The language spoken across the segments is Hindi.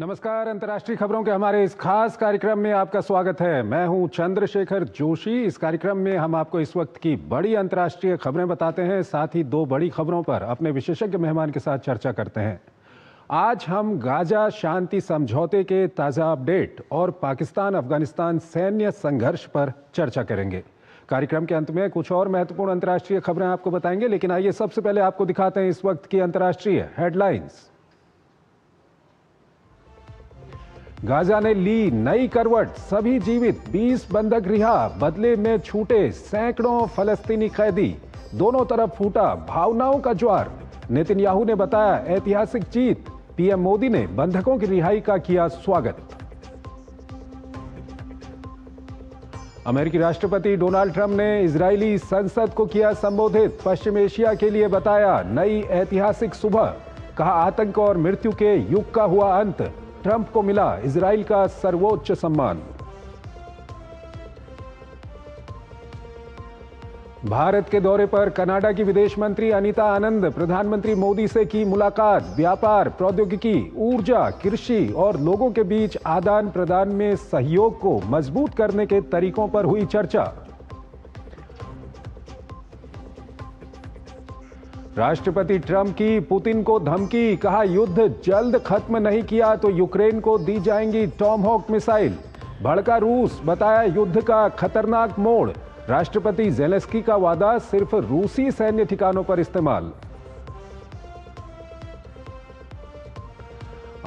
नमस्कार। अंतर्राष्ट्रीय खबरों के हमारे इस खास कार्यक्रम में आपका स्वागत है। मैं हूं चंद्रशेखर जोशी। इस कार्यक्रम में हम आपको इस वक्त की बड़ी अंतर्राष्ट्रीय खबरें बताते हैं, साथ ही दो बड़ी खबरों पर अपने विशेषज्ञ मेहमान के साथ चर्चा करते हैं। आज हम गाजा शांति समझौते के ताज़ा अपडेट और पाकिस्तान अफगानिस्तान सैन्य संघर्ष पर चर्चा करेंगे। कार्यक्रम के अंत में कुछ और महत्वपूर्ण अंतर्राष्ट्रीय खबरें आपको बताएंगे, लेकिन आइए सबसे पहले आपको दिखाते हैं इस वक्त की अंतर्राष्ट्रीय हेडलाइंस। गाजा ने ली नई करवट, सभी जीवित, 20 बंधक रिहा, बदले में छूटे सैकड़ों फलस्तीनी कैदी। दोनों तरफ फूटा भावनाओं का ज्वार। नेतन्याहू ने बताया ऐतिहासिक जीत। पीएम मोदी ने बंधकों की रिहाई का किया स्वागत। अमेरिकी राष्ट्रपति डोनाल्ड ट्रंप ने इजरायली संसद को किया संबोधित। पश्चिम एशिया के लिए बताया नई ऐतिहासिक सुबह। कहा आतंक और मृत्यु के युग का हुआ अंत। ट्रंप को मिला इजराइल का सर्वोच्च सम्मान। भारत के दौरे पर कनाडा की विदेश मंत्री अनीता आनंद प्रधानमंत्री मोदी से की मुलाकात। व्यापार, प्रौद्योगिकी, ऊर्जा, कृषि और लोगों के बीच आदान प्रदान में सहयोग को मजबूत करने के तरीकों पर हुई चर्चा। राष्ट्रपति ट्रंप की पुतिन को धमकी। कहा युद्ध जल्द खत्म नहीं किया तो यूक्रेन को दी जाएंगी टॉमहॉक मिसाइल। भड़का रूस, बताया युद्ध का खतरनाक मोड़। राष्ट्रपति ज़ेलेंस्की का वादा सिर्फ रूसी सैन्य ठिकानों पर इस्तेमाल।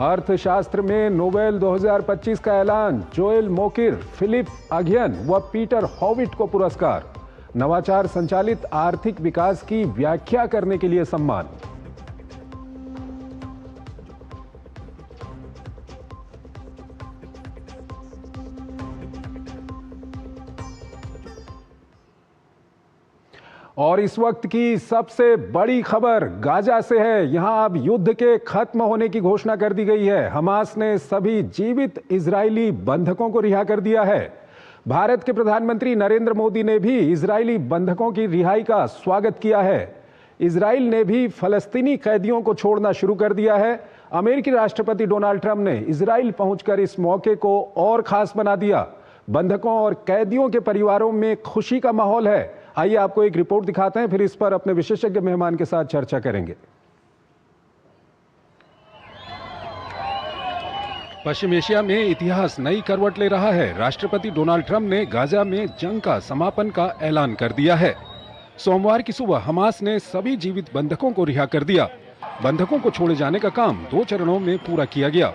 अर्थशास्त्र में नोबेल 2025 का ऐलान। जोएल मोकिर, फिलिप अगियन व पीटर हॉविट को पुरस्कार। नवाचार संचालित आर्थिक विकास की व्याख्या करने के लिए सम्मान। और इस वक्त की सबसे बड़ी खबर गाजा से है। यहां अब युद्ध के खत्म होने की घोषणा कर दी गई है। हमास ने सभी जीवित इजरायली बंधकों को रिहा कर दिया है। भारत के प्रधानमंत्री नरेंद्र मोदी ने भी इजरायली बंधकों की रिहाई का स्वागत किया है। इजराइल ने भी फलस्तीनी कैदियों को छोड़ना शुरू कर दिया है। अमेरिकी राष्ट्रपति डोनाल्ड ट्रंप ने इजराइल पहुंचकर इस मौके को और खास बना दिया। बंधकों और कैदियों के परिवारों में खुशी का माहौल है। आइए आपको एक रिपोर्ट दिखाते हैं, फिर इस पर अपने विशेषज्ञ मेहमान के साथ चर्चा करेंगे। पश्चिम एशिया में इतिहास नई करवट ले रहा है। राष्ट्रपति डोनाल्ड ट्रंप ने गाजा में जंग का समापन का ऐलान कर दिया है। सोमवार की सुबह हमास ने सभी जीवित बंधकों को रिहा कर दिया। बंधकों को छोड़े जाने का काम 2 चरणों में पूरा किया गया।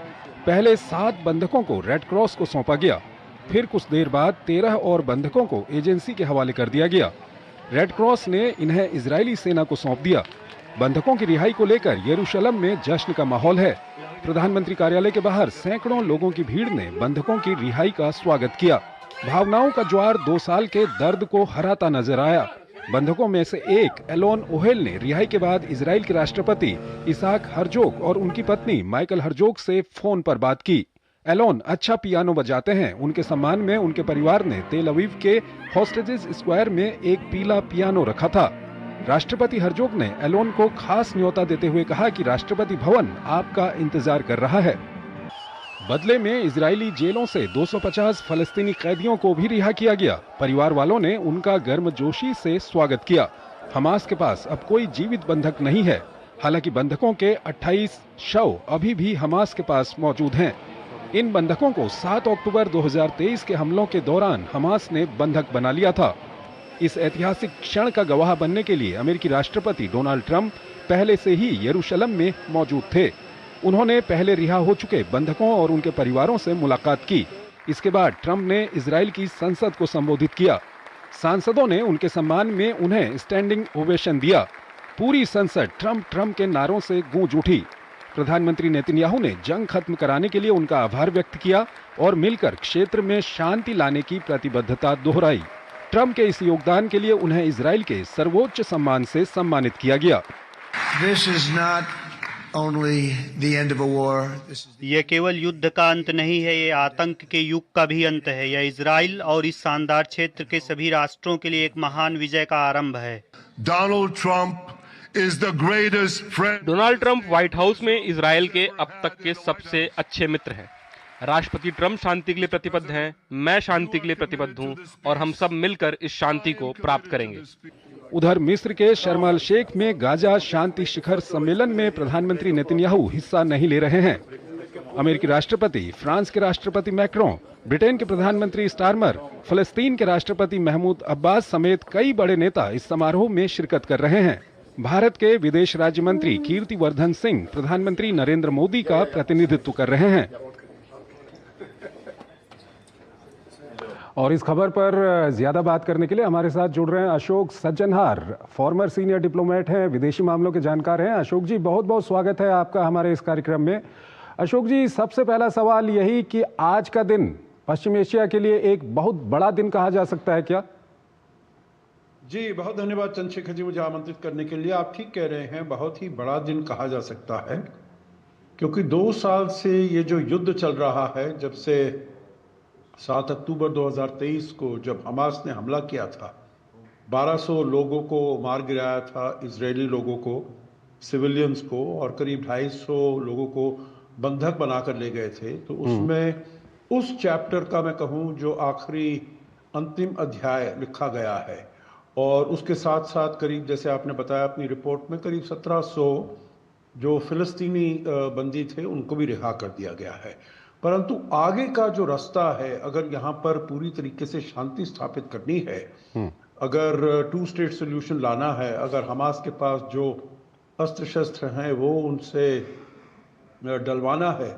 पहले 7 बंधकों को रेड क्रॉस को सौंपा गया। फिर कुछ देर बाद 13 और बंधकों को एजेंसी के हवाले कर दिया गया। रेड क्रॉस ने इन्हें इजरायली सेना को सौंप दिया। बंधकों की रिहाई को लेकर यरूशलेम में जश्न का माहौल है। प्रधानमंत्री कार्यालय के बाहर सैकड़ों लोगों की भीड़ ने बंधकों की रिहाई का स्वागत किया। भावनाओं का ज्वार 2 साल के दर्द को हराता नजर आया। बंधकों में से एक एलोन ओहेल ने रिहाई के बाद इजराइल के राष्ट्रपति इसाक हर्जोग और उनकी पत्नी माइकल हर्जोग से फोन पर बात की। एलोन अच्छा पियानो बजाते हैं। उनके सम्मान में उनके परिवार ने तेल अवीव के हॉस्टेजेस स्क्वायर में एक पीला पियानो रखा था। राष्ट्रपति हर्जोग ने एलोन को खास न्योता देते हुए कहा कि राष्ट्रपति भवन आपका इंतजार कर रहा है। बदले में इजरायली जेलों से 250 फलस्तीनी कैदियों को भी रिहा किया गया। परिवार वालों ने उनका गर्मजोशी से स्वागत किया। हमास के पास अब कोई जीवित बंधक नहीं है। हालांकि बंधकों के 28 शव अभी भी हमास के पास मौजूद हैं। इन बंधकों को 7 अक्टूबर 2023 के हमलों के दौरान हमास ने बंधक बना लिया था। इस ऐतिहासिक क्षण का गवाह बनने के लिए अमेरिकी राष्ट्रपति डोनाल्ड ट्रंप पहले से ही यरूशलेम में मौजूद थे। उन्होंने पहले रिहा हो चुके बंधकों और उनके परिवारों से मुलाकात की। इसके बाद ट्रंप ने इजराइल की संसद को संबोधित किया। सांसदों ने उनके सम्मान में उन्हें स्टैंडिंग ओवेशन दिया। पूरी संसद ट्रंप के नारों से गूंज उठी। प्रधानमंत्री नेतन्याहू ने जंग खत्म कराने के लिए उनका आभार व्यक्त किया और मिलकर क्षेत्र में शांति लाने की प्रतिबद्धता दोहराई। ट्रंप के इस योगदान के लिए उन्हें इजराइल के सर्वोच्च सम्मान से सम्मानित किया गया। यह केवल युद्ध का अंत नहीं है, ये आतंक के युग का भी अंत है। यह इजराइल और इस शानदार क्षेत्र के सभी राष्ट्रों के लिए एक महान विजय का आरंभ है। Donald Trump is the greatest friend. Donald Trump white house में इजरायल के अब तक के सबसे अच्छे मित्र हैं। राष्ट्रपति ट्रंप शांति के लिए प्रतिबद्ध हैं, मैं शांति के लिए प्रतिबद्ध हूं और हम सब मिलकर इस शांति को प्राप्त करेंगे। उधर मिस्र के शर्म अल शेख में गाजा शांति शिखर सम्मेलन में प्रधानमंत्री नेतन्याहू हिस्सा नहीं ले रहे हैं। अमेरिकी राष्ट्रपति, फ्रांस के राष्ट्रपति मैक्रों, ब्रिटेन के प्रधानमंत्री स्टारमर, फलस्तीन के राष्ट्रपति महमूद अब्बास समेत कई बड़े नेता इस समारोह में शिरकत कर रहे हैं। भारत के विदेश राज्य मंत्री कीर्तिवर्धन सिंह प्रधानमंत्री नरेंद्र मोदी का प्रतिनिधित्व कर रहे हैं। और इस खबर पर ज्यादा बात करने के लिए हमारे साथ जुड़ रहे हैं अशोक सज्जनहार, फॉर्मर सीनियर डिप्लोमेट हैं, विदेशी मामलों के जानकार हैं। अशोक जी, बहुत बहुत स्वागत है आपका हमारे इस कार्यक्रम में। अशोक जी, सबसे पहला सवाल यही कि आज का दिन पश्चिम एशिया के लिए एक बहुत बड़ा दिन कहा जा सकता है क्या? जी, बहुत धन्यवाद चंद्रशेखर जी मुझे आमंत्रित करने के लिए। आप ठीक कह रहे हैं, बहुत ही बड़ा दिन कहा जा सकता है, क्योंकि 2 साल से ये जो युद्ध चल रहा है, जब से 7 अक्टूबर 2023 को जब हमास ने हमला किया था, 1200 लोगों को मार गिराया था, इजरायली लोगों को, सिविलियंस को, और करीब 250 लोगों को बंधक बनाकर ले गए थे। तो उसमें उस चैप्टर का मैं कहूँ जो आखिरी अंतिम अध्याय लिखा गया है, और उसके साथ साथ करीब, जैसे आपने बताया अपनी रिपोर्ट में, करीब 1700 जो फिलिस्तीनी बंदी थे उनको भी रिहा कर दिया गया है। परंतु आगे का जो रास्ता है, अगर यहाँ पर पूरी तरीके से शांति स्थापित करनी है, अगर 2 स्टेट सोल्यूशन लाना है, अगर हमास के पास जो अस्त्र शस्त्र हैं वो उनसे डलवाना है,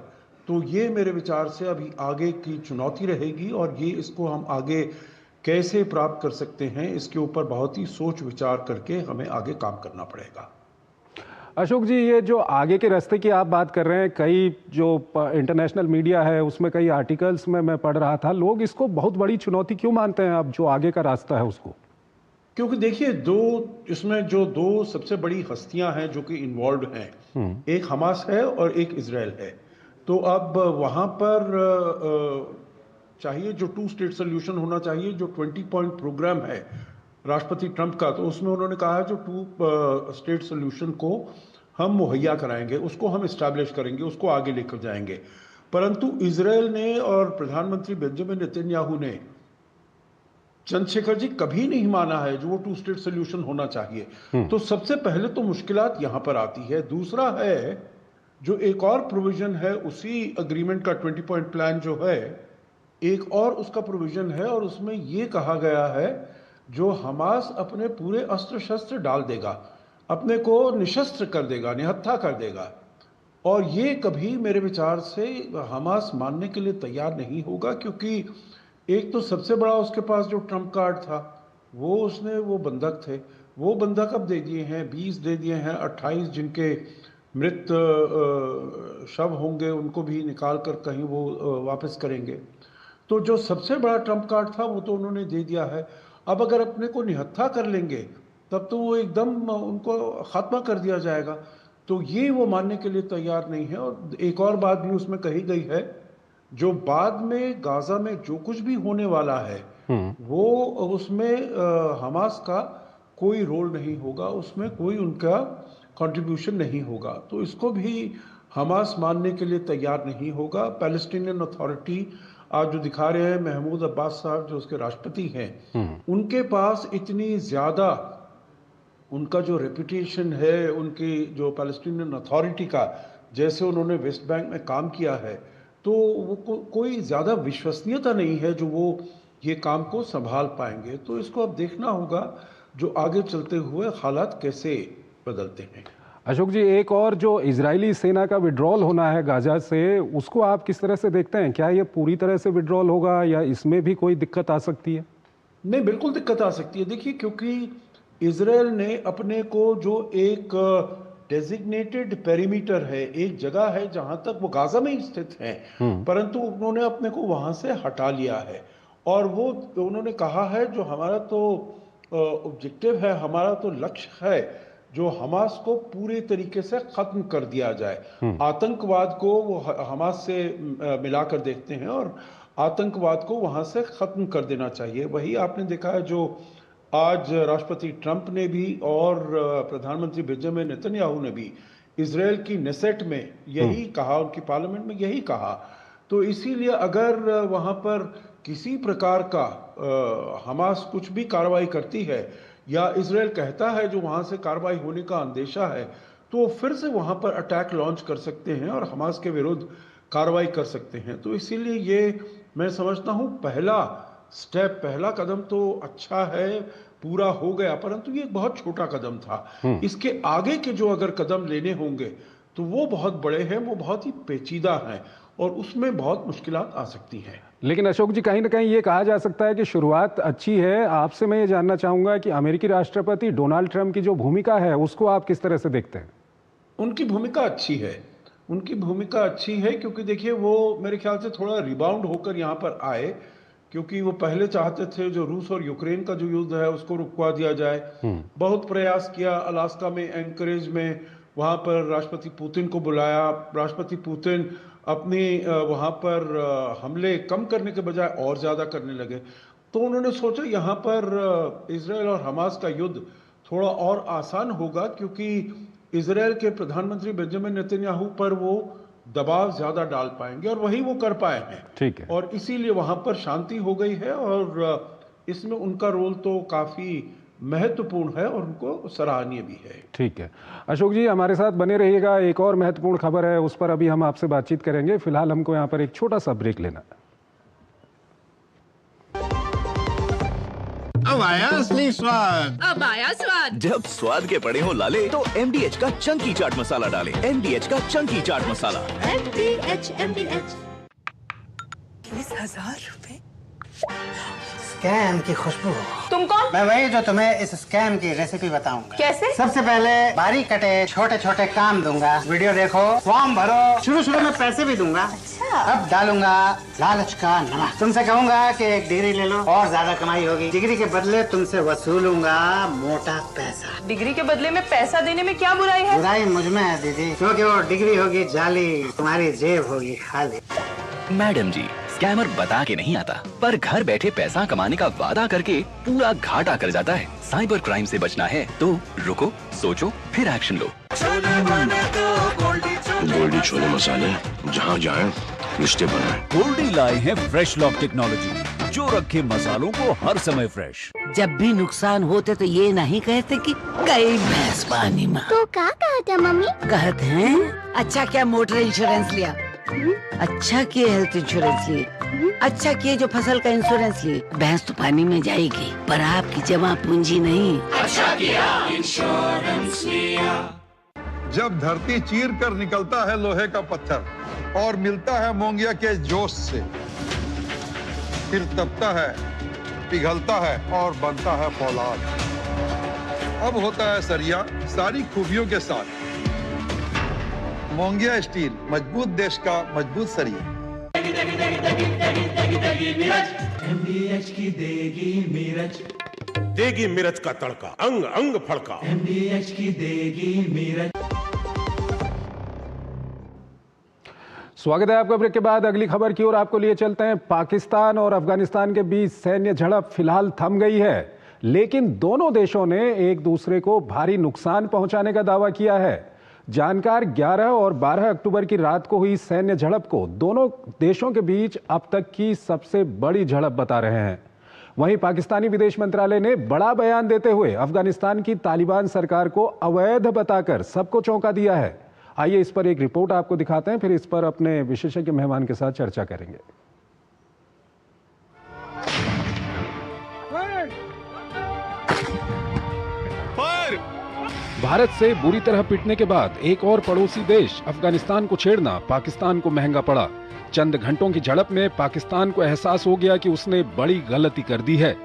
तो ये मेरे विचार से अभी आगे की चुनौती रहेगी, और ये इसको हम आगे कैसे प्राप्त कर सकते हैं, इसके ऊपर बहुत ही सोच विचार करके हमें आगे काम करना पड़ेगा। अशोक जी, ये जो आगे के रास्ते की आप बात कर रहे हैं, कई जो इंटरनेशनल मीडिया है उसमें कई आर्टिकल्स में मैं पढ़ रहा था, लोग इसको बहुत बड़ी चुनौती क्यों मानते हैं अब जो आगे का रास्ता है उसको? क्योंकि देखिए, इसमें जो 2 सबसे बड़ी हस्तियां हैं जो कि इन्वॉल्व हैं, एक हमास है और एक इजराइल है। तो अब वहां पर चाहिए जो 2 स्टेट सोल्यूशन होना चाहिए, जो 20 पॉइंट प्रोग्राम है राष्ट्रपति ट्रंप का, तो उसमें उन्होंने कहा जो 2 स्टेट सोल्यूशन को हम मुहैया कराएंगे, उसको हम इस्टेब्लिश करेंगे, उसको आगे लेकर जाएंगे। परंतु इजराइल ने और प्रधानमंत्री बेंजामिन नेतन्याहू ने, चंद्रशेखर जी, कभी नहीं माना है जो वो 2 स्टेट सोल्यूशन होना चाहिए। तो सबसे पहले तो मुश्किलात यहां पर आती है। दूसरा है जो एक और प्रोविजन है उसी अग्रीमेंट का, 20 पॉइंट प्लान जो है, एक और उसका प्रोविजन है, और उसमें ये कहा गया है जो हमास अपने पूरे अस्त्र शस्त्र डाल देगा, अपने को निशस्त्र कर देगा, निहत्था कर देगा, और ये कभी मेरे विचार से हमास मानने के लिए तैयार नहीं होगा। क्योंकि एक तो सबसे बड़ा उसके पास जो ट्रम्प कार्ड था, वो बंधक थे, वो बंधक अब दे दिए हैं, 20 दे दिए हैं, 28 जिनके मृत शव होंगे उनको भी निकाल कर कहीं वो वापस करेंगे। तो जो सबसे बड़ा ट्रम्प कार्ड था वो तो उन्होंने दे दिया है। अब अगर अपने को निहत्था कर लेंगे तब तो वो एकदम उनको खात्मा कर दिया जाएगा। तो ये वो मानने के लिए तैयार नहीं है। और एक और बात भी उसमें कही गई है, जो बाद में गाजा में जो कुछ भी होने वाला है वो उसमें हमास का कोई रोल नहीं होगा, उसमें कोई उनका कंट्रीब्यूशन नहीं होगा। तो इसको भी हमास मानने के लिए तैयार नहीं होगा। पैलेस्टीनियन अथॉरिटी आज जो दिखा रहे हैं, महमूद अब्बास साहब जो उसके राष्ट्रपति हैं, उनके पास इतनी ज़्यादा उनका जो रेपुटेशन है, उनकी जो पैलेस्टीनियन अथॉरिटी का, जैसे उन्होंने वेस्ट बैंक में काम किया है, तो वो कोई ज़्यादा विश्वसनीयता नहीं है जो वो ये काम को संभाल पाएंगे। तो इसको अब देखना होगा जो आगे चलते हुए हालात कैसे बदलते हैं। अशोक जी, एक और जो इजरायली सेना का विड्रॉल होना है गाजा से, उसको आप किस तरह से देखते हैं? क्या ये पूरी तरह से विड्रॉल होगा या इसमें भी कोई दिक्कत आ सकती है? नहीं, बिल्कुल दिक्कत आ सकती है। देखिए, क्योंकि इजराइल ने अपने को जो एक डेजिग्नेटेड पेरीमीटर है, एक जगह है जहां तक वो गाजा में ही स्थित है, परंतु उन्होंने अपने को वहां से हटा लिया है। और वो उन्होंने कहा है जो हमारा तो ऑब्जेक्टिव है, हमारा तो लक्ष्य है, जो हमास को पूरे तरीके से खत्म कर दिया जाए। आतंकवाद को वो हमास से मिलाकर देखते हैं और आतंकवाद को वहां से खत्म कर देना चाहिए। वही आपने देखा है जो आज राष्ट्रपति ट्रंप ने भी और प्रधानमंत्री बेंजामिन नेतन्याहू ने भी इजराइल की नेसेट में यही कहा, उनकी पार्लियामेंट में यही कहा। तो इसीलिए अगर वहां पर किसी प्रकार का हमास कुछ भी कार्रवाई करती है या इजराइल कहता है जो वहां से कार्रवाई होने का अंदेशा है, तो फिर से वहां पर अटैक लॉन्च कर सकते हैं और हमास के विरुद्ध कार्रवाई कर सकते हैं। तो इसीलिए ये मैं समझता हूं पहला स्टेप, पहला कदम तो अच्छा है, पूरा हो गया, परंतु ये एक बहुत छोटा कदम था। इसके आगे के जो अगर कदम लेने होंगे तो वो बहुत बड़े हैं, वो बहुत ही पेचीदा हैं और उसमें बहुत मुश्किलात आ सकती हैं। लेकिन अशोक जी, कहीं ना कहीं ये कहा जा सकता है कि शुरुआत अच्छी है। आपसे मैं ये जानना चाहूंगा कि अमेरिकी राष्ट्रपति डोनाल्ड ट्रंप की जो भूमिका है उसको आप किस तरह से देखते हैं? उनकी भूमिका अच्छी है, उनकी भूमिका अच्छी है, क्योंकि देखिए वो मेरे ख्याल से थोड़ा रिबाउंड होकर यहाँ पर आए, क्योंकि वो पहले चाहते थे जो रूस और यूक्रेन का जो युद्ध है उसको रुकवा दिया जाए। बहुत प्रयास किया, अलास्का में, एंकरेज में, वहाँ पर राष्ट्रपति पुतिन को बुलाया। राष्ट्रपति पुतिन अपने वहाँ पर हमले कम करने के बजाय और ज़्यादा करने लगे। तो उन्होंने सोचा यहाँ पर इजराइल और हमास का युद्ध थोड़ा और आसान होगा, क्योंकि इजराइल के प्रधानमंत्री बेंजामिन नेतन्याहू पर वो दबाव ज्यादा डाल पाएंगे और वही वो कर पाए हैं। ठीक है। और इसीलिए वहां पर शांति हो गई है और इसमें उनका रोल तो काफी महत्वपूर्ण है और उनको सराहनीय भी है। ठीक है अशोक जी, हमारे साथ बने रहिएगा। एक और महत्वपूर्ण खबर है, उस पर अभी हम आपसे बातचीत करेंगे। फिलहाल हमको यहाँ पर एक छोटा सा ब्रेक लेना है। अब आया असली स्वाद, अब आया स्वाद। जब स्वाद के पड़े हो लाले तो MDH का चंकी चाट मसाला डालें। MDH का चंकी चाट मसाला। MDH 20,000 रुपए। स्कैम की खुशबू। तुम कौन? मैं वही जो तुम्हें इस स्कैम की रेसिपी बताऊंगा। कैसे? सबसे पहले बारीक कटे छोटे छोटे काम दूंगा, वीडियो देखो, फॉर्म भरो, शुरू शुरू में पैसे भी दूंगा। अच्छा। अब डालूंगा लालच का नमक। तुमसे कहूंगा कि एक डिग्री ले लो और ज्यादा कमाई होगी। डिग्री के बदले तुमसे वसूलूंगा मोटा पैसा। डिग्री के बदले में पैसा देने में क्या बुराई है? बुराई मुझ में है दीदी, क्योंकि वो डिग्री होगी जाली, तुम्हारी जेब होगी खाली। मैडम जी, स्कैमर बता के नहीं आता, पर घर बैठे पैसा कमाने का वादा करके पूरा घाटा कर जाता है। साइबर क्राइम से बचना है तो रुको, सोचो, फिर एक्शन लो। गोल्डी छोले मसाले, जहाँ जाए रिश्ते बनाए। गोल्डी लाए हैं फ्रेश लॉक टेक्नोलॉजी, जो रखे मसालों को हर समय फ्रेश। जब भी नुकसान होते तो ये नहीं कहते कि गई भैंस पानी में। तो क्या कहते हैं मम्मी? कहते हैं अच्छा क्या मोटर इंश्योरेंस लिया, अच्छा किए हेल्थ इंश्योरेंस लिए, अच्छा किए जो फसल का इंश्योरेंस लिए। भैंस तो पानी में जाएगी पर आपकी जमा पूंजी नहीं। अच्छा किया इंश्योरेंस लिया। जब धरती चीर कर निकलता है लोहे का पत्थर और मिलता है मोंगिया के जोश से, फिर तपता है, पिघलता है और बनता है फौलाद। अब होता है सरिया सारी खूबियों के साथ। मोंगिया स्टील, मजबूत देश का मजबूत सरिया। MDH की देगी मिर्च, देगी मिर्च का तड़का, अंग अंग फड़का। MDH की देगी मिर्च। स्वागत है आपका ब्रेक के बाद। अगली खबर की ओर आपको लिए चलते हैं। पाकिस्तान और अफगानिस्तान के बीच सैन्य झड़प फिलहाल थम गई है, लेकिन दोनों देशों ने एक दूसरे को भारी नुकसान पहुंचाने का दावा किया है। जानकार 11 और 12 अक्टूबर की रात को हुई सैन्य झड़प को दोनों देशों के बीच अब तक की सबसे बड़ी झड़प बता रहे हैं। वहीं पाकिस्तानी विदेश मंत्रालय ने बड़ा बयान देते हुए अफगानिस्तान की तालिबान सरकार को अवैध बताकर सबको चौंका दिया है। आइए इस पर एक रिपोर्ट आपको दिखाते हैं, फिर इस पर अपने विशेषज्ञ मेहमान के साथ चर्चा करेंगे। भारत से बुरी तरह पिटने के बाद एक और पड़ोसी देश अफगानिस्तान को छेड़ना पाकिस्तान को महंगा पड़ा। चंद घंटों की झड़प में पाकिस्तान को एहसास हो गया कि उसने बड़ी गलती कर दी है,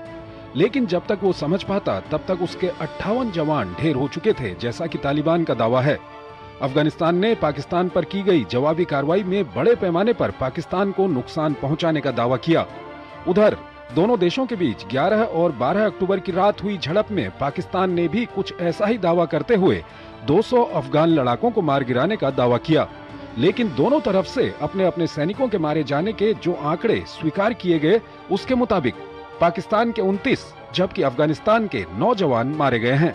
लेकिन जब तक वो समझ पाता तब तक उसके 58 जवान ढेर हो चुके थे, जैसा कि तालिबान का दावा है। अफगानिस्तान ने पाकिस्तान पर की गई जवाबी कार्रवाई में बड़े पैमाने पर पाकिस्तान को नुकसान पहुंचाने का दावा किया। उधर दोनों देशों के बीच 11 और 12 अक्टूबर की रात हुई झड़प में पाकिस्तान ने भी कुछ ऐसा ही दावा करते हुए 200 अफगान लड़ाकों को मार गिराने का दावा किया, लेकिन दोनों तरफ से अपने अपने सैनिकों के मारे जाने के जो आंकड़े स्वीकार किए गए, उसके मुताबिक पाकिस्तान के 29 जबकि अफगानिस्तान के 9 जवान मारे गए हैं।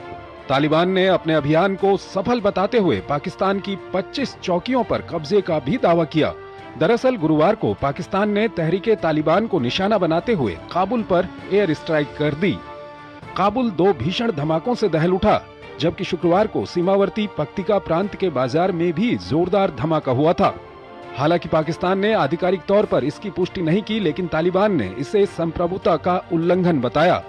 तालिबान ने अपने अभियान को सफल बताते हुए पाकिस्तान की 25 चौकियों पर कब्जे का भी दावा किया। दरअसल गुरुवार को पाकिस्तान ने तहरीके तालिबान को निशाना बनाते हुए काबुल पर एयर स्ट्राइक कर दी। काबुल 2 भीषण धमाकों से दहल उठा, जबकि शुक्रवार को सीमावर्ती पक्तिका प्रांत के बाजार में भी जोरदार धमाका हुआ था। हालांकि पाकिस्तान ने आधिकारिक तौर पर इसकी पुष्टि नहीं की, लेकिन तालिबान ने इसे संप्रभुता का उल्लंघन बताया।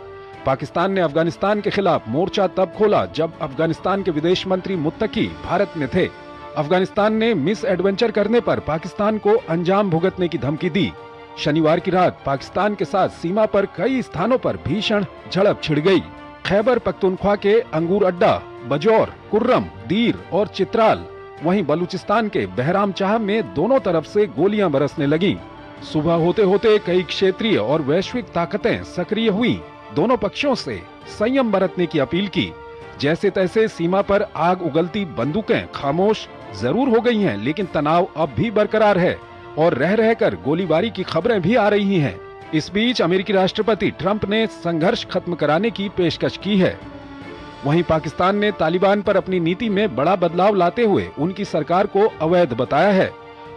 पाकिस्तान ने अफगानिस्तान के खिलाफ मोर्चा तब खोला जब अफगानिस्तान के विदेश मंत्री मुत्तकी भारत में थे। अफगानिस्तान ने मिस एडवेंचर करने पर पाकिस्तान को अंजाम भुगतने की धमकी दी। शनिवार की रात पाकिस्तान के साथ सीमा पर कई स्थानों पर भीषण झड़प छिड़ गई। खैबर पख्तूनख्वा के अंगूर अड्डा, बजौर, कुर्रम, दीर और चित्राल, वहीं बलूचिस्तान के बहरामचाह में दोनों तरफ से गोलियां बरसने लगीं। सुबह होते होते कई क्षेत्रीय और वैश्विक ताकतें सक्रिय हुईं। दोनों पक्षों से संयम बरतने की अपील की। जैसे तैसे सीमा पर आग उगलती बंदूकें खामोश जरूर हो गई हैं, लेकिन तनाव अब भी बरकरार है और रह रहकर गोलीबारी की खबरें भी आ रही हैं। इस बीच अमेरिकी राष्ट्रपति ट्रंप ने संघर्ष खत्म कराने की पेशकश की है। वहीं पाकिस्तान ने तालिबान पर अपनी नीति में बड़ा बदलाव लाते हुए उनकी सरकार को अवैध बताया है।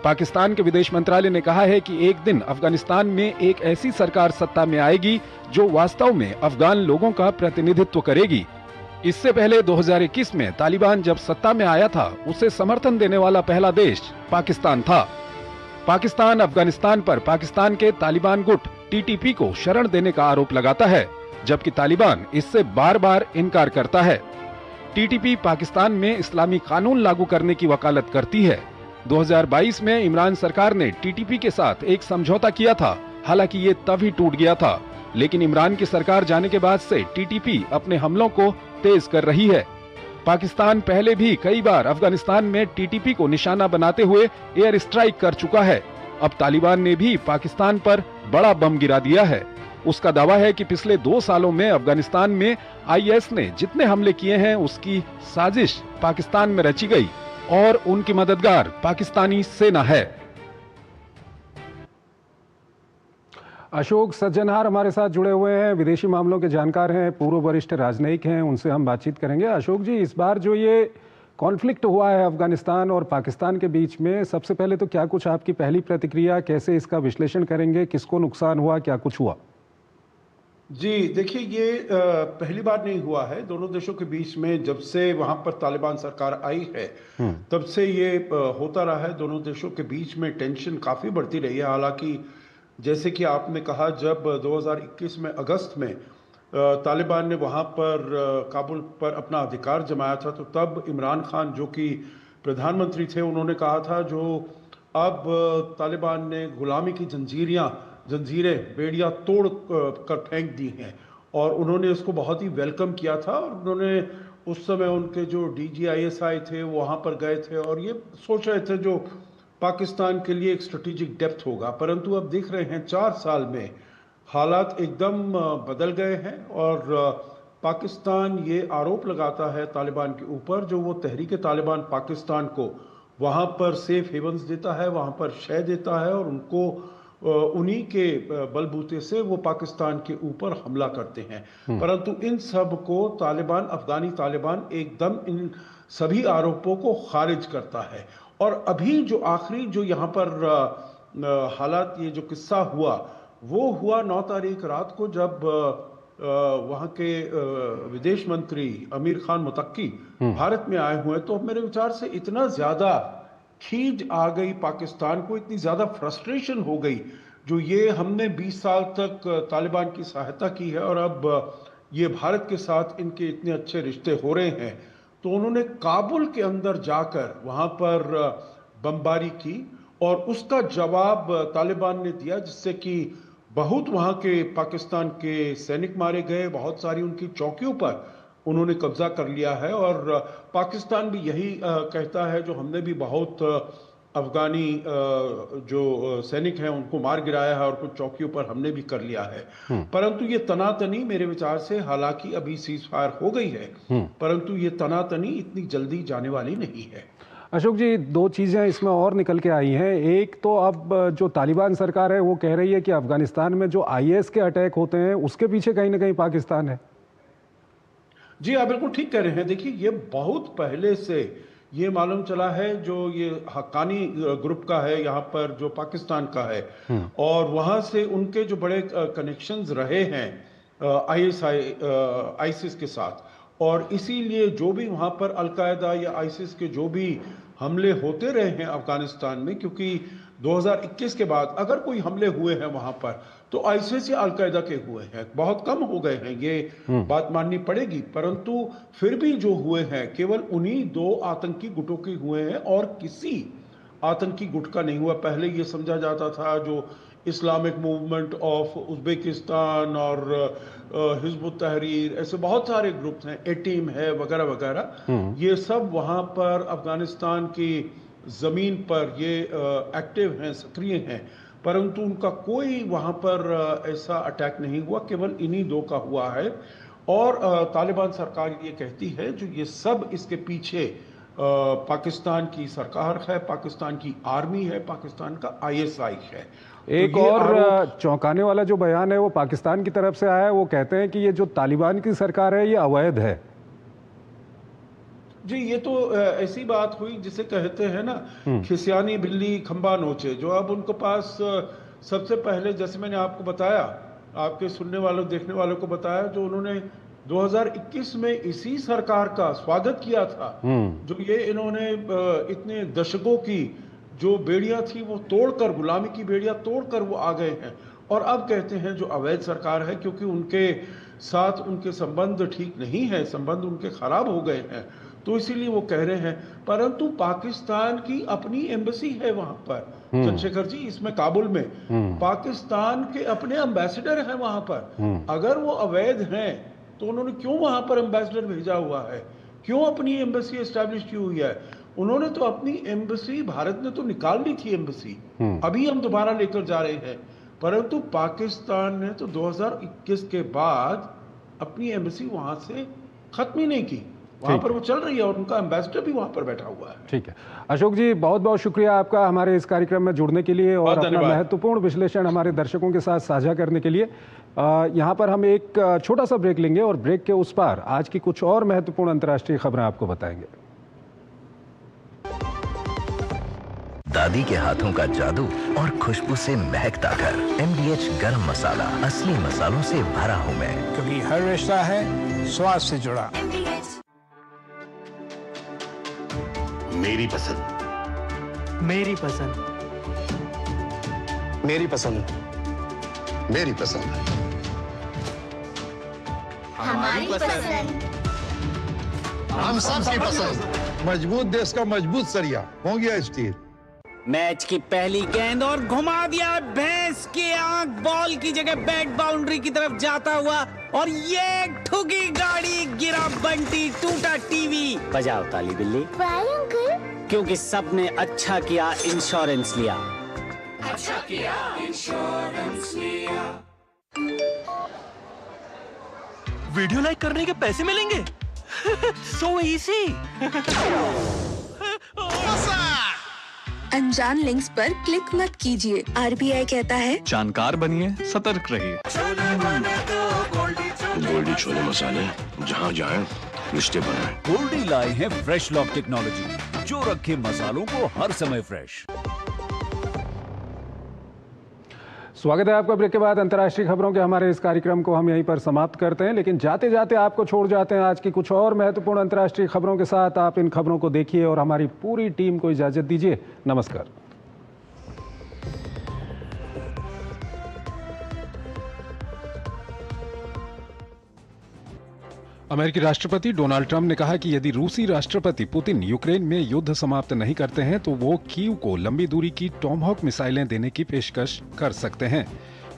पाकिस्तान के विदेश मंत्रालय ने कहा है कि एक दिन अफगानिस्तान में एक ऐसी सरकार सत्ता में आएगी जो वास्तव में अफगान लोगों का प्रतिनिधित्व करेगी। इससे पहले 2021 में तालिबान जब सत्ता में आया था, उसे समर्थन देने वाला पहला देश पाकिस्तान था। पाकिस्तान अफगानिस्तान पर पाकिस्तान के तालिबान गुट टीटीपी को शरण देने का आरोप लगाता है, जबकि तालिबान इससे बार बार इनकार करता है। टीटीपी पाकिस्तान में इस्लामी कानून लागू करने की वकालत करती है। 2022 में इमरान सरकार ने टीटीपी के साथ एक समझौता किया था, हालांकि ये तभी टूट गया था। लेकिन इमरान की सरकार जाने के बाद से टीटीपी अपने हमलों को तेज कर रही है। पाकिस्तान पहले भी कई बार अफगानिस्तान में टीटीपी को निशाना बनाते हुए एयर स्ट्राइक कर चुका है। अब तालिबान ने भी पाकिस्तान पर बड़ा बम गिरा दिया है। उसका दावा है कि पिछले 2 सालों में अफगानिस्तान में आईएस ने जितने हमले किए हैं, उसकी साजिश पाकिस्तान में रची गई और उनकी मददगार पाकिस्तानी सेना है। अशोक सज्जनहार हमारे साथ जुड़े हुए हैं, विदेशी मामलों के जानकार हैं, पूर्व वरिष्ठ राजनयिक हैं, उनसे हम बातचीत करेंगे। अशोक जी, इस बार जो ये कॉन्फ्लिक्ट हुआ है अफगानिस्तान और पाकिस्तान के बीच में, सबसे पहले तो क्या कुछ आपकी पहली प्रतिक्रिया, कैसे इसका विश्लेषण करेंगे, किसको नुकसान हुआ, क्या कुछ हुआ? जी देखिए, ये पहली बार नहीं हुआ है दोनों देशों के बीच में। जब से वहां पर तालिबान सरकार आई है तब से ये होता रहा है। दोनों देशों के बीच में टेंशन काफ़ी बढ़ती रही है। हालांकि जैसे कि आपने कहा, जब 2021 में अगस्त में तालिबान ने वहां पर काबुल पर अपना अधिकार जमाया था, तो तब इमरान खान जो कि प्रधानमंत्री थे, उन्होंने कहा था जो अब तालिबान ने गुलामी की जंजीरें बेड़ियां तोड़ कर फेंक दी हैं, और उन्होंने इसको बहुत ही वेलकम किया था। और उन्होंने उस समय उनके जो DGISI थे वो वहाँ पर गए थे और ये सोच रहे थे जो पाकिस्तान के लिए एक स्ट्रेटेजिक डेप्थ होगा। परंतु अब देख रहे हैं 4 साल में हालात एकदम बदल गए हैं और पाकिस्तान ये आरोप लगाता है तालिबान के ऊपर, जो वो तहरीक तालिबान पाकिस्तान को वहाँ पर सेफ हेवंस देता है, वहाँ पर शय देता है और उनको उन्हीं के बलबूते से वो पाकिस्तान के ऊपर हमला करते हैं। परंतु इन सब को तालिबान, अफगानी तालिबान एकदम इन सभी आरोपों को खारिज करता है। और अभी जो आखिरी जो यहाँ पर हालात, ये जो किस्सा हुआ वो हुआ 9 तारीख रात को, जब वहाँ के विदेश मंत्री अमीर खान मुतक्की भारत में आए हुए। तो मेरे विचार से इतना ज़्यादा खींच आ गई पाकिस्तान को, इतनी ज़्यादा फ्रस्ट्रेशन हो गई, जो ये हमने 20 साल तक तालिबान की सहायता की है और अब ये भारत के साथ इनके इतने अच्छे रिश्ते हो रहे हैं, तो उन्होंने काबुल के अंदर जाकर वहाँ पर बमबारी की और उसका जवाब तालिबान ने दिया, जिससे कि बहुत वहाँ के पाकिस्तान के सैनिक मारे गए, बहुत सारी उनकी चौकियों पर उन्होंने कब्जा कर लिया है। और पाकिस्तान भी यही कहता है, जो हमने भी बहुत अफगानी जो सैनिक हैं उनको मार गिराया है और कुछ चौकियों पर हमने भी कर लिया है। परंतु ये तनातनी मेरे विचार से, हालांकि अभी सीज फायर हो गई है, परंतु ये तनातनी इतनी जल्दी जाने वाली नहीं है। अशोक जी, दो चीज़ें इसमें और निकल के आई हैं। एक तो अब जो तालिबान सरकार है वो कह रही है कि अफगानिस्तान में जो IS के अटैक होते हैं उसके पीछे कहीं ना कहीं पाकिस्तान है। जी आप बिल्कुल ठीक कह रहे हैं। देखिए, ये बहुत पहले से ये मालूम चला है, जो ये हक्कानी ग्रुप का है यहाँ पर, जो पाकिस्तान का है, और वहाँ से उनके जो बड़े कनेक्शंस रहे हैं ISIS के साथ, और इसीलिए जो भी वहाँ पर अलकायदा या ISIS के जो भी हमले होते रहे हैं अफगानिस्तान में, क्योंकि 2021 के बाद अगर कोई हमले हुए हैं वहाँ पर तो ISIS या अलकायदा के हुए हैं, बहुत कम हो गए हैं, ये बात माननी पड़ेगी। परंतु फिर भी जो हुए हैं केवल उन्हीं 2 आतंकी गुटों के हुए हैं और किसी आतंकी गुट का नहीं हुआ। पहले ये समझा जाता था जो इस्लामिक मूवमेंट ऑफ उज़्बेकिस्तान और हिज़्ब तहरीर, ऐसे बहुत सारे ग्रुप्स हैं, एटीम है वगैरह वगैरह, ये सब वहाँ पर अफगानिस्तान की ज़मीन पर ये एक्टिव हैं, सक्रिय हैं, परंतु उनका कोई वहाँ पर ऐसा अटैक नहीं हुआ, केवल इन्हीं 2 का हुआ है। और तालिबान सरकार ये कहती है जो ये सब इसके पीछे पाकिस्तान की सरकार है, पाकिस्तान की आर्मी है, पाकिस्तान का ISI है। एक और चौंकाने वाला जो बयान है वो पाकिस्तान की तरफ से आया है। वो कहते हैं कि ये जो तालिबान की सरकार है ये अवैध है। जी, ये तो ऐसी बात हुई जिसे कहते हैं ना, खिसियानी बिल्ली खंबा नोचे। जो अब उनके पास सबसे पहले, जैसे मैंने आपको बताया, आपके सुनने वालों देखने वालों को बताया, जो उन्होंने 2021 में इसी सरकार का स्वागत किया था, जो ये इन्होंने इतने दशकों की जो बेड़ियां थी वो तोड़कर, गुलामी की बेड़ियां तोड़कर वो आ गए हैं, और अब कहते हैं जो अवैध सरकार है, क्योंकि उनके साथ उनके संबंध ठीक नहीं है, संबंध उनके खराब हो गए हैं, तो इसीलिए वो कह रहे हैं। परंतु पाकिस्तान की अपनी एम्बेसी है वहां पर, चंद्रशेखर जी, इसमें काबुल में पाकिस्तान के अपने एम्बेसडर हैं वहां पर। अगर वो अवैध हैं तो उन्होंने क्यों वहां पर एम्बेसडर भेजा हुआ है, क्यों अपनी एम्बेसी एस्टैब्लिश की हुई है? उन्होंने तो अपनी एम्बेसी, भारत ने तो निकाल ली थी एम्बेसी, अभी हम दोबारा लेकर जा रहे हैं, परंतु पाकिस्तान ने तो 2021 के बाद अपनी एम्बेसी वहां से खत्म ही नहीं की, वहां पर वो चल रही है और उनका एम्बेसडर भी वहां पर बैठा हुआ है। ठीक है अशोक जी, बहुत बहुत शुक्रिया आपका हमारे इस कार्यक्रम में जुड़ने के लिए और अपना महत्वपूर्ण विश्लेषण हमारे दर्शकों के साथ साझा करने के लिए। यहाँ पर हम एक छोटा सा ब्रेक लेंगे और ब्रेक के उस पार आज की कुछ और महत्वपूर्ण अंतर्राष्ट्रीय खबरें आपको बताएंगे। दादी के हाथों का जादू और खुशबू से महकता घर। MDH गरम मसाला, असली मसालों से भरा हूँ मैं, क्योंकि हर रिश्ता है स्वाद से जुड़ा। मेरी पसंद, मेरी पसंद, मेरी पसंद, मेरी पसंद, हमारी पसंद, हम सबकी पसंद। मजबूत देश का मजबूत सरिया हो गया स्टील। मैच की पहली गेंद और घुमा दिया भैंस की आंख, बॉल की जगह बैक बाउंड्री की तरफ जाता हुआ, और ये ठुकी गाड़ी, गिरा बंटी, टूटा टीवी। बजाओ ताली बिल्ली। Why uncle? क्योंकि सबने अच्छा किया इंश्योरेंस लिया। अच्छा किया इंश्योरेंस लिया। वीडियो लाइक करने के पैसे मिलेंगे? So easy. अनजान लिंक्स पर क्लिक मत कीजिए। RBI कहता है जानकार बनिए, सतर्क रहिए। गोल्डी छोले मसाले, जहाँ जाएं रिश्ते बनाएं। गोल्डी लाए हैं फ्रेश लॉक टेक्नोलॉजी, जो रखे मसालों को हर समय फ्रेश। स्वागत है आपका। ब्रेक के बाद अंतर्राष्ट्रीय खबरों के हमारे इस कार्यक्रम को हम यहीं पर समाप्त करते हैं, लेकिन जाते जाते आपको छोड़ जाते हैं आज की कुछ और महत्वपूर्ण अंतर्राष्ट्रीय खबरों के साथ। आप इन खबरों को देखिए और हमारी पूरी टीम को इजाजत दीजिए। नमस्कार। अमेरिकी राष्ट्रपति डोनाल्ड ट्रंप ने कहा कि यदि रूसी राष्ट्रपति पुतिन यूक्रेन में युद्ध समाप्त नहीं करते हैं तो वो कीव को लंबी दूरी की टॉमहॉक मिसाइलें देने की पेशकश कर सकते हैं।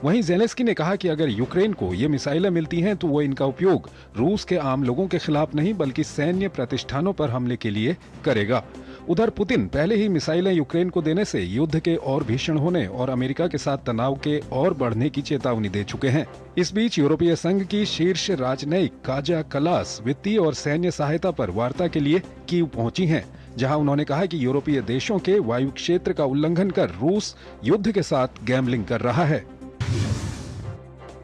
वहीं ज़ेलेंस्की ने कहा कि अगर यूक्रेन को ये मिसाइलें मिलती हैं तो वो इनका उपयोग रूस के आम लोगों के खिलाफ नहीं बल्कि सैन्य प्रतिष्ठानों पर हमले के लिए करेगा। उधर पुतिन पहले ही मिसाइलें यूक्रेन को देने से युद्ध के और भीषण होने और अमेरिका के साथ तनाव के और बढ़ने की चेतावनी दे चुके हैं। इस बीच यूरोपीय संघ की शीर्ष राजनयिक काजा कलास वित्तीय और सैन्य सहायता पर वार्ता के लिए कीव पहुंची हैं। जहां उन्होंने कहा कि यूरोपीय देशों के वायु क्षेत्र का उल्लंघन कर रूस युद्ध के साथ गैम्बलिंग कर रहा है।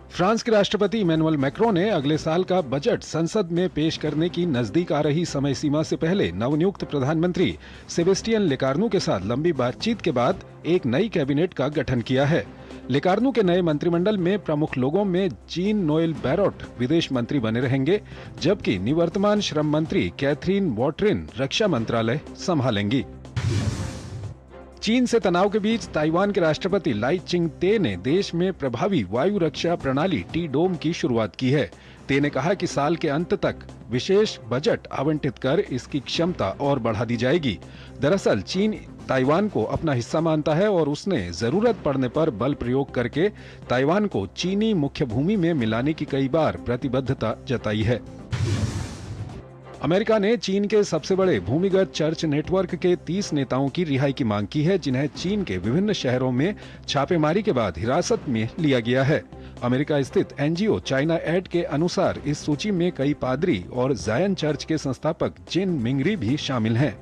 फ्रांस के राष्ट्रपति इमैनुअल मैक्रों ने अगले साल का बजट संसद में पेश करने की नजदीक आ रही समय सीमा से पहले नवनियुक्त प्रधानमंत्री सेबेस्टियन लेकार्नू के साथ लंबी बातचीत के बाद एक नई कैबिनेट का गठन किया है। लेकार्नू के नए मंत्रिमंडल में प्रमुख लोगों में जीन नोएल बैरोट विदेश मंत्री बने रहेंगे, जबकि निवर्तमान श्रम मंत्री कैथरीन वॉटरिन रक्षा मंत्रालय संभालेंगी। चीन से तनाव के बीच ताइवान के राष्ट्रपति लाई चिंग-ते ने देश में प्रभावी वायु रक्षा प्रणाली टी-डोम की शुरुआत की है। ते ने कहा कि साल के अंत तक विशेष बजट आवंटित कर इसकी क्षमता और बढ़ा दी जाएगी। दरअसल चीन ताइवान को अपना हिस्सा मानता है और उसने जरूरत पड़ने पर बल प्रयोग करके ताइवान को चीनी मुख्य भूमि में मिलाने की कई बार प्रतिबद्धता जताई है। अमेरिका ने चीन के सबसे बड़े भूमिगत चर्च नेटवर्क के 30 नेताओं की रिहाई की मांग की है, जिन्हें चीन के विभिन्न शहरों में छापेमारी के बाद हिरासत में लिया गया है। अमेरिका स्थित एनजीओ चाइना एड के अनुसार इस सूची में कई पादरी और जायन चर्च के संस्थापक जिन मिंगरी भी शामिल हैं।